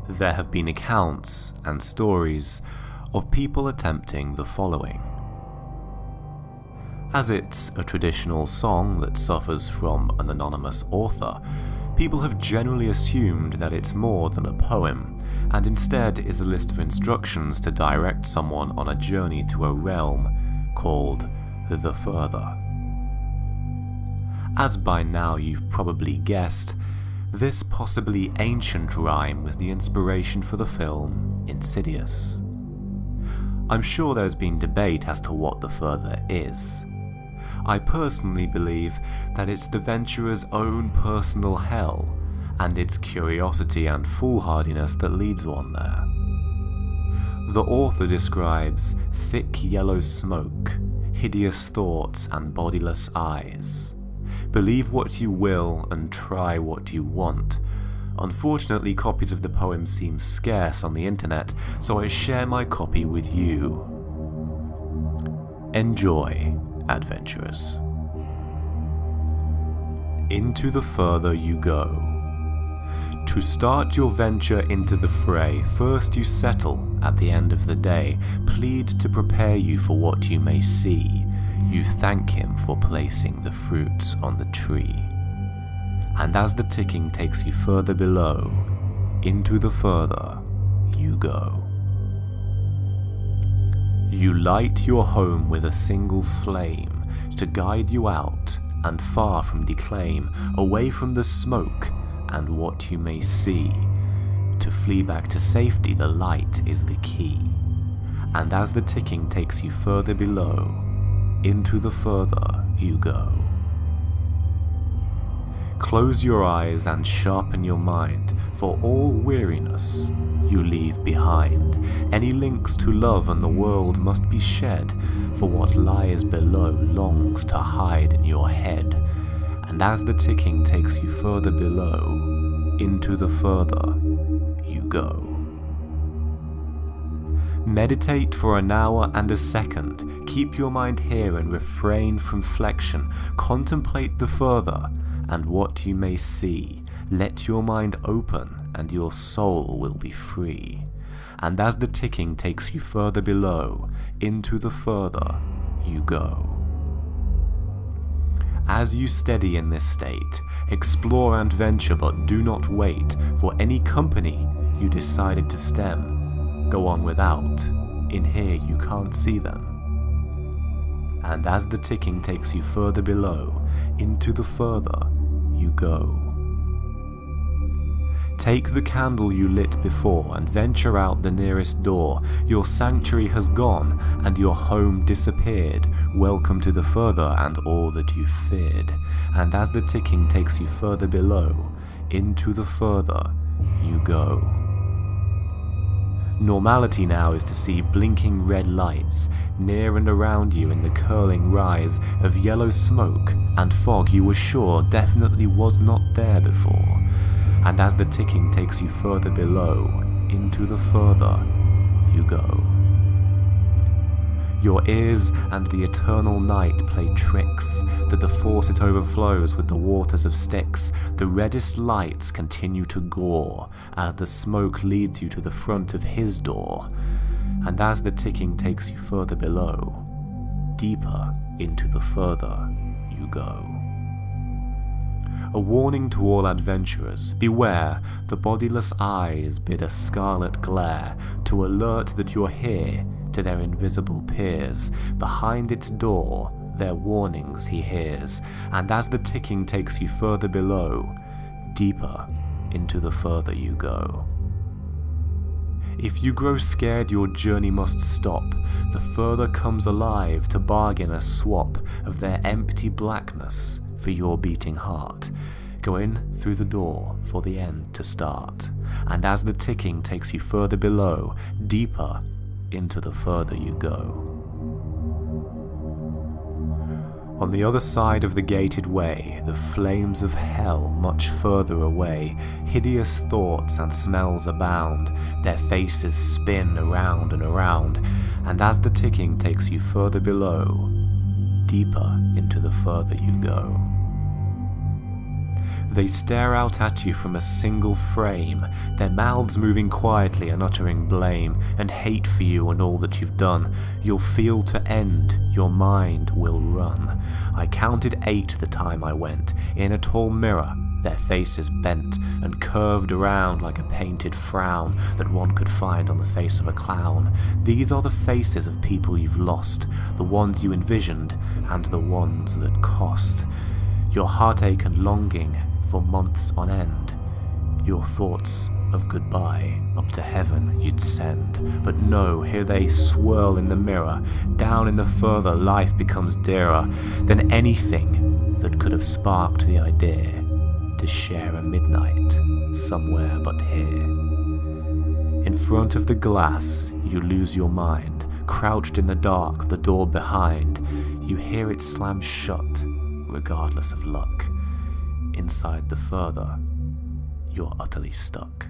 There have been accounts and stories of people attempting the following. As it's a traditional song that suffers from an anonymous author, people have generally assumed that it's more than a poem, and instead is a list of instructions to direct someone on a journey to a realm called the Further. As by now you've probably guessed, this possibly ancient rhyme was the inspiration for the film Insidious. I'm sure there's been debate as to what the Further is. I personally believe that it's the venturer's own personal hell, and it's curiosity and foolhardiness that leads one there. The author describes thick yellow smoke, hideous thoughts and bodiless eyes. Believe what you will and try what you want. Unfortunately, copies of the poem seem scarce on the internet, so I share my copy with you. Enjoy, adventurers. Into the Further you go. To start your venture into the fray, first you settle, at the end of the day, plead to prepare you for what you may see. You thank him for placing the fruits on the tree. And as the ticking takes you further below, into the Further you go. You light your home with a single flame to guide you out and far from declaim, away from the smoke and what you may see. To flee back to safety, the light is the key. And as the ticking takes you further below, into the Further you go. Close your eyes and sharpen your mind, for all weariness you leave behind. Any links to love and the world must be shed, for what lies below longs to hide in your head. And as the ticking takes you further below, into the Further you go. Meditate for an hour and a second, keep your mind here and refrain from flexion, contemplate the Further and what you may see. Let your mind open and your soul will be free. And as the ticking takes you further below, into the Further you go. As you steady in this state, explore and venture, but do not wait for any company you decided to stem. Go on without, in here you can't see them. And as the ticking takes you further below, into the Further you go. Take the candle you lit before and venture out the nearest door. Your sanctuary has gone and your home disappeared. Welcome to the Further and all that you feared. And as the ticking takes you further below, into the Further you go. Normality now is to see blinking red lights near and around you in the curling rise of yellow smoke and fog you were sure definitely was not there before. And as the ticking takes you further below, into the Further you go. Your ears and the eternal night play tricks, that the faucet overflows with the waters of Styx. The reddest lights continue to gore, as the smoke leads you to the front of his door. And as the ticking takes you further below, deeper into the Further you go. A warning to all adventurers, beware, the bodiless eyes bid a scarlet glare, to alert that you're here to their invisible peers. Behind its door, their warnings he hears, and as the ticking takes you further below, deeper into the Further you go. If you grow scared, your journey must stop. The Further comes alive to bargain a swap of their empty blackness for your beating heart. Go in through the door for the end to start. And as the ticking takes you further below, deeper into the Further you go. On the other side of the gated way, the flames of hell much further away, hideous thoughts and smells abound, their faces spin around and around, and as the ticking takes you further below, deeper into the Further you go. They stare out at you from a single frame, their mouths moving quietly and uttering blame and hate for you and all that you've done. You'll feel to end, your mind will run. I counted 8 the time I went, in a tall mirror, their faces bent and curved around like a painted frown that one could find on the face of a clown. These are the faces of people you've lost, the ones you envisioned and the ones that cost. Your heartache and longing for months on end, your thoughts of goodbye up to heaven you'd send. But no, here they swirl in the mirror, down in the further life becomes dearer than anything that could have sparked the idea to share a midnight somewhere but here. In front of the glass you lose your mind, crouched in the dark, the door behind. You hear it slam shut, regardless of luck. Inside the further, you're utterly stuck.